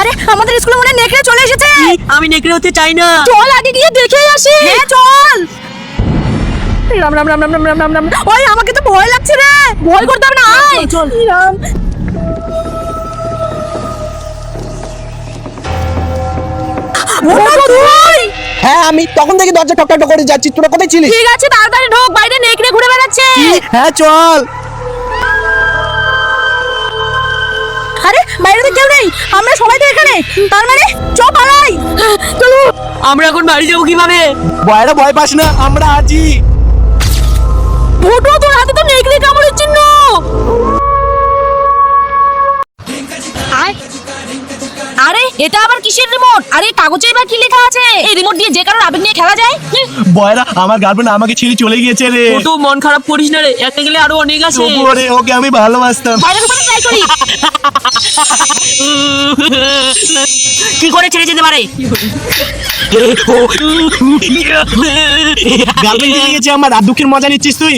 আরে আমাদের স্কুলে মনে নেকড়ে চলে এসেছে। আমি নেকড়ে হতে চাই না। চল আগে গিয়ে দেখে আসি। হ্যাঁ চল। রাম রাম রাম রাম রাম রাম রাম রাম। ওই আমাকে তো ভয় লাগছে রে। ভয় করতে হবে না, আয় চল। রাম তুই? হ্যাঁ আমি তখন থেকে দরজা ঠকঠক করে যাচ্ছি, তোরা কোথায় ছিলিস? ঠিক আছে তাড়াতাড়ি ঢোক, বাইরে নেকড়ে ঘুরে বেড়াচ্ছে। হ্যাঁ চল। আরে বাইরে তো কেউ নেই, আমরা সবাই তো এখানে, তার মানে চল পালাই। চলো। আমরা এখন বাড়ি যাবো কিভাবে? ভয়রা ভয় পাস না, আমরা আছি। ভোটো তোর হাতে তো নেকড়ে কামড়ের চিহ্ন। আরে এটা আবার কিসের রিমোট? আরে কাগজে বা কি লেখা আছে? এই রিমোট দিয়ে যে কারোর আবেগ নিয়ে খেলা যায়? ভয়রা আমার গার্লফ্রেন্ড আমাকে ছেড়ে চলে গিয়েছে রে। তো মন খারাপ করিস না রে, একটা গেলে আরো অনেক আছে। তবুও রে ওকে আমি ভালোবাসতাম। বাইরে কোথায় ট্রাই করি? কি করে ছেড়ে যেতে পারে? গার্লফ্রেন্ড চলে গেছে আমার, আর দুঃখের মজা নিচ্ছিস তুই?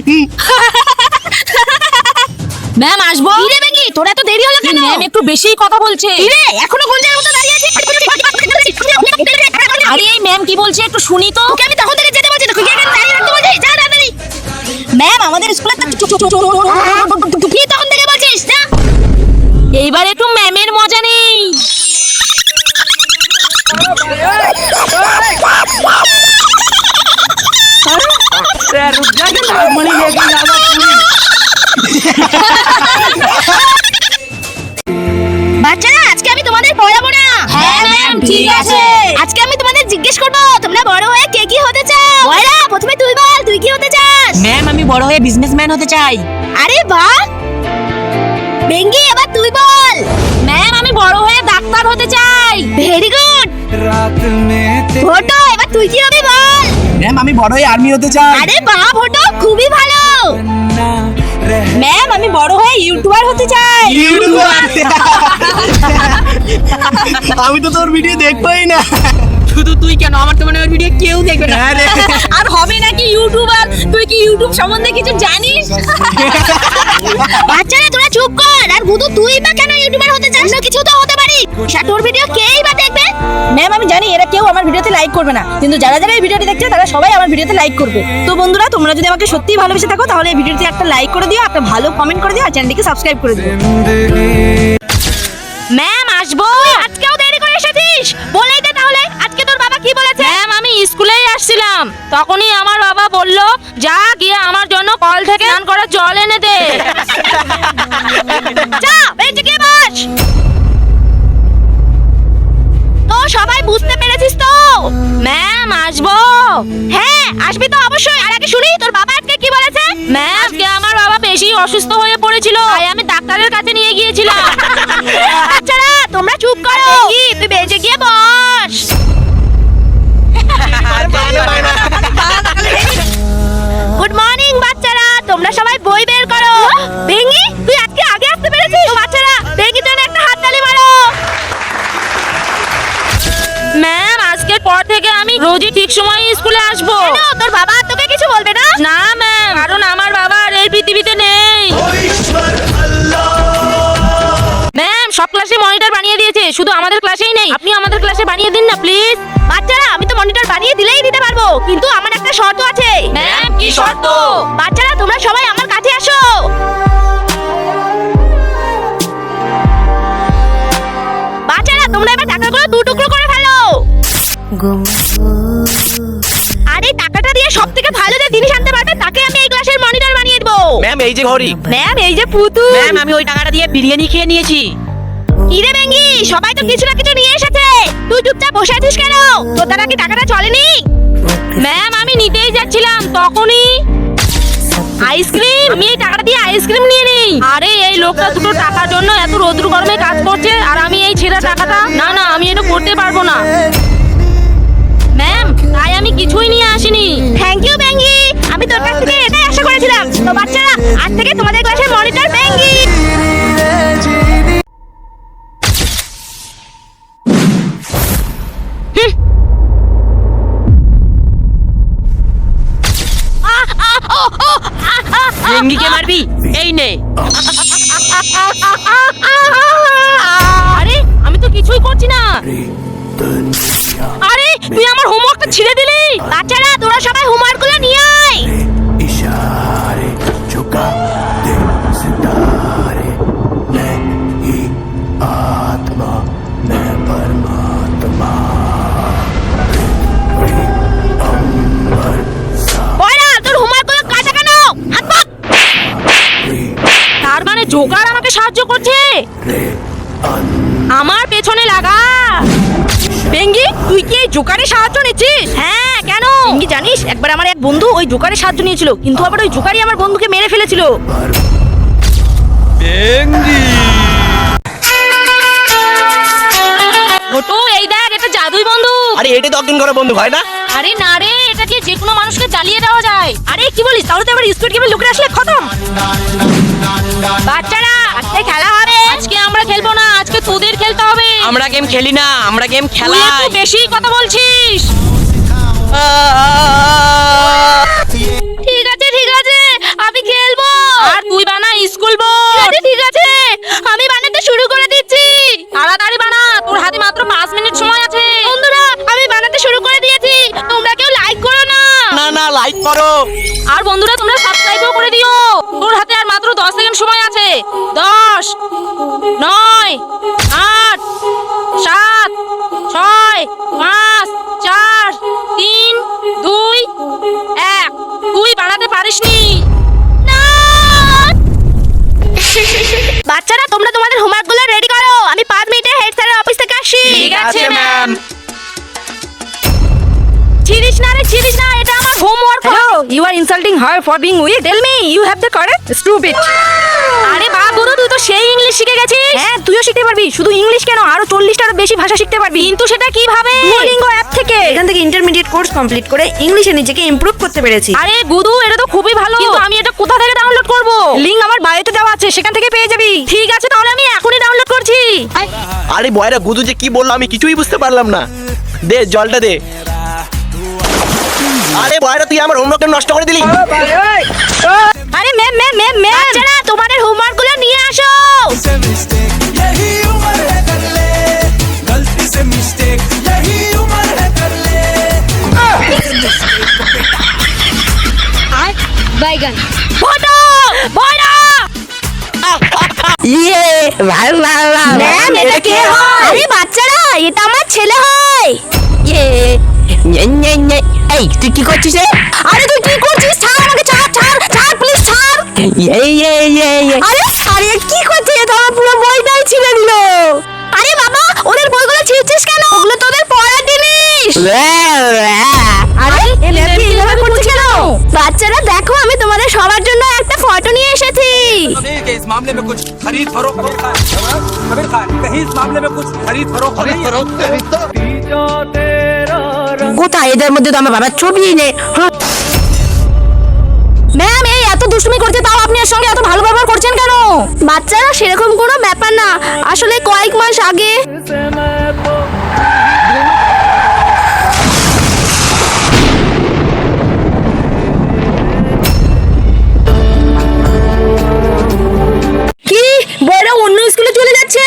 ম্যাম আসবো। কি রে বেঙ্গি, তোর এত দেরি হলো কেন? ম্যাম একটু বেশিই কথা বলছে। কি রে এখনো গুঞ্জার মতো দাঁড়িয়ে আছিস? আরে এই ম্যাম কি বলছে একটু শুনি তো। তোকে আমি তখন থেকে যেতে বলছি, তুই কি এখানে দাঁড়িয়ে রাখতে বলছিস? যা তাড়াতাড়ি। ম্যাম আমাদের স্কুলে তুই তখন থেকে বলছিস না? এইবার একটু ম্যামের মজা নেই। বাচ্চারা আজকে আমি তোমাদের পড়াবো না। হ্যাঁ ম্যাম ঠিক আছে। আজকে আমি তোমাদের জিজ্ঞেস করব তোমরা বড় হয়ে কে কি হতে চাও। বয়রা প্রথমে তুই বল, তুই কি হতে চাস? ম্যাম আমি বড় হয়ে বিজনেসম্যান হতে চাই। আরে বাহ। বেঙ্গি এবার তুই বল। ম্যাম আমি বড় হয়ে ডাক্তার হতে চাই। Very good. ভোটো এবার তুই কি হবে বল। ম্যাম আমি বড় হয়ে আর্মি হতে চাই। আরে বাহ ভোটো খুবই ভালো। ম্যাম আমি বড় হয়ে ইউটিউবার হতে চাই। আমি তো তোর ভিডিও দেখবই না। শুধু তুই কেন, আমার তো মনে হয় ভিডিও কেউ দেখবে না। আর হবে নাকি ইউটিউবার? তুই কি ইউটিউব সম্বন্ধে কিছু জানিস? বাচ্চারা তোরা চুপ কর। আর বুধু তুই বা কেন ইউটিউবার হতে চাস? না কিছু তো হতে পারি। তোর ভিডিও কেই বা দেখবে? ম্যাম আমি জানি এরা কেউ আমার ভিডিওতে লাইক করবে না, কিন্তু যারা যারা এই ভিডিওটি দেখছে তারা সবাই আমার ভিডিওতে লাইক করবে। তো বন্ধুরা তোমরা যদি আমাকে সত্যিই ভালোবেসে থাকো তাহলে এই ভিডিওতে একটা লাইক করে দিও, একটা ভালো কমেন্ট করে দিও, আর চ্যানেলটিকে সাবস্ক্রাইব করে দিও। ম্যাম আসবো। আজকেও দেরি করে এসেছিস, বলেই দে তাহলে আজকে তোর বাবা কি বলেছে? ম্যাম আমি স্কুলেই আসছিলাম, তখনই আমার বাবা বলল যা গিয়ে আমার জন্য কল থেকে স্নান করা জল এনে দে। যা বেঞ্চে গিয়ে বস। তো সবাই বুঝতে পেরেছিস তো? ম্যাম আসবো। হ্যাঁ আসবি তো অবশ্যই। আর আগে শুনি তোর বাবা আজকে কি বলেছে? ম্যাম আজকে আমার বাবা বেশি অসুস্থ হয়ে পড়েছিল, তাই আমি ডাক্তারের কাছে নিয়ে গিয়েছিলাম। বাচ্চারা তোমরা চুপ করো। কি তুই বেঞ্চে গিয়ে বস। গুড মর্নিং বাচ্চারা, তোমরা সবাই বই বের করো। বেঙ্গি তুই আজকে আগে আসতে পেরেছিস। তো বাচ্চারা বেঙ্গির জন্য একটা হাততালি মারো। ম্যাম আজকের পর থেকে আমি রোজই ঠিক সময়ে স্কুলে আসবো। কেন তোর বাবা তোকে কিছু বলবে না? না ম্যাম, কারণ আমার বাবা আর এই পৃথিবীতে নেই। ম্যাম সব ক্লাসে মনিটর বানিয়ে দিয়েছে, শুধু আমাদের ক্লাসেই নেই। আপনি আমাদের ক্লাসে বানিয়ে দিন না প্লিজ। বাচ্চারা আমি তো মনিটর বানিয়ে দিলেই দিতে পারবো, কিন্তু আমার একটা শর্ত আছে। ম্যাম কি শর্ত? বাচ্চারা তোমরা সবাই আমার কাছে আসো। বাচ্চারা তোমরা এবার টাকাগুলো দু টুকরো করে ফেলো। আর এই টাকাটা দিয়ে সব থেকে ভালো যে জিনিস আনতে পারবে তাকে আমি এই ক্লাসের মনিটর বানিয়ে দেবো। ম্যাম এই যে ঘড়ি। ম্যাম এই যে পুতুল। ম্যাম আমি ওই টাকাটা দিয়ে বিরিয়ানি খেয়ে নিয়েছি। কি রে বেঙ্গি, সবাই তো কিছু না কিছু নিয়ে এসেছে, তুই চুপচাপ বসে আছিস কেন? তোর দ্বারা কি টাকাটা চলেনি? ম্যাম আমি নিতেই যাচ্ছিলাম, তখনই আইসক্রিম। আমি এই টাকাটা দিয়ে আইসক্রিম নিয়ে নেই। আরে এই লোকটা দুটো টাকার জন্য এত রোদ্রু গরমে কাজ করছে, আর আমি এই ছেঁড়া টাকাটা, না না আমি এটা করতে পারবো না। ম্যাম তাই আমি কিছুই নিয়ে আসিনি। থ্যাংক ইউ বেঙ্গি, আমি তোর কাছ থেকে এটাই আশা করেছিলাম। তো বাচ্চারা আজ থেকে তোমাদের ক্লাসের মনিটর বেঙ্গি। বেঙ্গিকে মারবি? এই নে। আরে আমি তো কিছুই করছি না। আরে তুই আমার হোমওয়ার্কটা ছিঁড়ে দিলি। বাচ্চারা তোরা সবাই হোমওয়ার্কগুলো নিয়ে আয়। इशारे झुका दे सितारे मैं ही आत्मा मैं परमात्मा বয়রা তোর হোমওয়ার্কগুলো কাটা কেন? হাত পা। তার মানে জোকার আমাকে সাহায্য করছে। আমার পেছনে লাগা। বেঙ্গি তুই কি এই জোকারের সাহায্য নিচ্ছিস? হ্যাঁ কেন? বেঙ্গি জানিস একবার আমার এক বন্ধু ওই জোকারের সাহায্য নিয়েছিল, কিন্তু আবার ওই জোকারই আমার বন্ধুকে মেরে ফেলেছিল। ছোট এই দেখ এটা জাদুই বন্দুক। আরে এটা তো অজ্ঞান করা বন্ধু হয় না? আরে না রে, এটা দিয়ে যে কোনো মানুষকে জ্বালিয়ে দেওয়া যায়। আরে কি বলিস, তাহলে তো আবার স্কুল গেমে লুকিয়ে আসলে খতম। বাচ্চারা আজকে খেলা হবে। আজকে আমরা খেলবো না, আজকে তোদের খেলতে হবে। আমরা গেম খেলি না, আমরা গেম তুই খেলাই। একটু বেশি কথা বলছিস। ঠিক আছে ঠিক আছে, আমি খেলবো। আর তুই বানা স্কুল বোর্ড। ঠিক আছে আমি বানাতে শুরু করে দিচ্ছি। তাড়াতাড়ি বানা, তোর হাতে মাত্র 5 মিনিট সময় আছে। বন্ধুরা আমি বানাতে শুরু করে দিয়েছি, তোমরা কেউ লাইক করো না। না না, লাইক করো। আর বন্ধুরা তোমরা সাবস্ক্রাইবও করে দিও। তোর হাতে আর মাত্র 10 সেকেন্ড সময় আছে। 10 9 8 7 6 5 4 3 2 1। তুই বানাতে পারিসনি। বাচ্চারা তোমরা তোমাদের হোমওয়ার্কগুলো রেডি করো, আমি 5 মিনিটে হেড স্যারের অফিস থেকে আসছি। ঠিক আছে ম্যাম। ছিড়িস না রে, ছিড়িস না, এটা আমার homework. Hello, you are insulting her for being weak. Tell me, you have the courage? Stupid. আরে বাবু তুই তো সেই ইংলিশ শিখে গেছিস। হ্যাঁ, তুইও শিখতে পারবি। শুধু ইংলিশ কেন, আরো 40টারও বেশি ভাষা শিখতে পারবি। কিন্তু সেটা কিভাবে? Duolingo অ্যাপ থেকে। এখান থেকে ইন্টারমিডিয়েট কোর্স কমপ্লিট করে ইংলিশে নিজেকে ইমপ্রুভ করতে পেরেছি। আরে গুদু এটা তো খুবই ভালো, কিন্তু আমি এটা কোথা থেকে ডাউনলোড করব? লিংক আমার বায়োতে দেওয়া আছে, সেখান থেকে পেয়ে যাবি। ঠিক আছে তাহলে আমি এখনই ডাউনলোড করছি। আরে বয়রা গুদু যে কি বললো আমি কিছুই বুঝতে পারলাম না। দে জলটা দে। আরে বয়রা তুই আমার হোমওয়ার্কটা নষ্ট করে দিলি। আরে ম্যাম ম্যাম ম্যাম ম্যাম, বাচ্চারা তোমাদের হোমওয়ার্কগুলো নিয়ে আসো। यही उम्र है कर ले गलती से मिस्टेक यही उम्र है कर ले ফটো বড়া। ম্যাম, এটা কে হয়? আরে বাচ্চারা এটা আমার ছেলে হয়। এই তুই কি করছিস রে? আরে তুই কি করছিস? ছাড় আমাকে, ছাড় ছাড় ছাড় প্লিজ ছাড়। আরে আরে কি করছিস? তোমার পুরো বইটাই ছিঁড়ে দিল। আরে বাবা ওদের বইগুলো ছিঁড়ছিস কেন? ওগুলো তোদের পড়ার জিনিস। আরে এই ম্যাম কি এইভাবে করছিস কেন? বাচ্চারা দেখো আমি তোমাদের সবার জন্য একটা ফটো নিয়ে এসেছি। कि इस मामले में कुछ खरीद फरोख्त होता है आमिर खान कहीं इस मामले में कुछ खरीद फरोख्त नहीं है কোথায় এদের মধ্যে তো আমার বাবার ছবি নেই। ম্যাম এই এত দুষ্টুমি করতে, তাও আপনি এর সঙ্গে এত ভালো ব্যবহার করছেন কেন? বাচ্চারা সেরকম কোনো ব্যাপার না, আসলে কয়েক মাস আগে কি বড় অন্য স্কুলে চলে যাচ্ছে?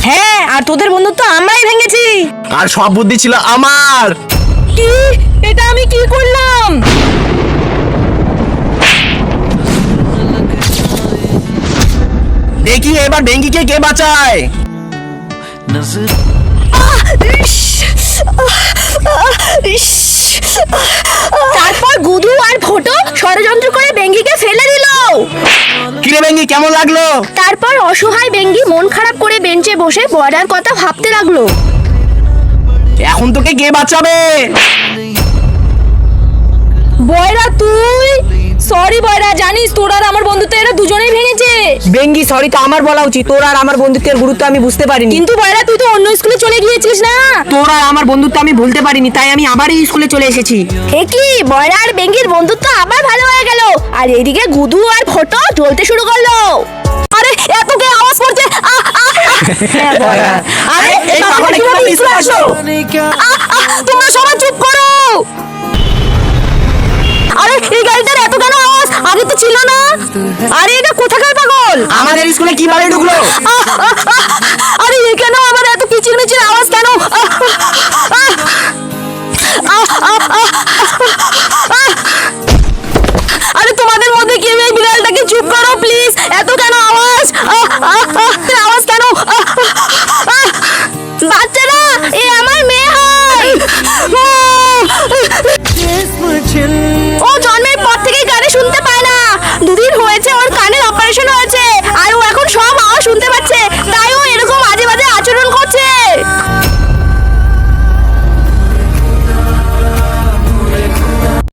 হ্যাঁ, আর তোদের বন্ধুত্ব আমরাই ভেঙেছি। আর সব বুদ্ধি ছিল আমার। কি? এটা আমি কি করলাম? দেখি এবার ডেঙ্গিকে কে বাঁচায়। তারপর গুদু আর ফটো ষড়যন্ত্র করে বেঙ্গিকে ফেলে দিল। কিরে বেঙ্গি কেমন লাগলো? তারপর অসহায় বেঙ্গি মন খারাপ করে বেঞ্চে বসে বর্ডার কথা ভাবতে লাগলো। এখন তোকে কে বাঁচাবে? বয়রা তুই? সরি বয়রা, জানিস তোর আর আমার বন্ধুত্ব এরা দুজনেই ভেঙেছে। বেঙ্গি সরি তো আমার বলা উচিত, তোর আর আমার বন্ধুত্বের গুরুত্ব আমি বুঝতে পারিনি। কিন্তু বয়রা তুই তো অন্য স্কুলে চলে গিয়েছিস না? তোর আর আমার বন্ধুত্ব আমি ভুলতে পারিনি, তাই আমি আবার এই স্কুলে চলে এসেছি। এ কি বয়রা আর বেঙ্গির বন্ধুত্ব আবার ভালো হয়ে গেল, আর এইদিকে গুদু আর ফটো জ্বলতে শুরু করলো। আরে এত কে আওয়াজ করছে? আরে এই পাগলটা কিভাবে স্কুলে আসলো? তোমরা সবাই চুপ করো। আরে এই গাড়িটার এত কেন আওয়াজ? আগে তো ছিল না। আরে এটা কোথাকার পাগল? আমাদের স্কুলে কিভাবে ঢুকলো?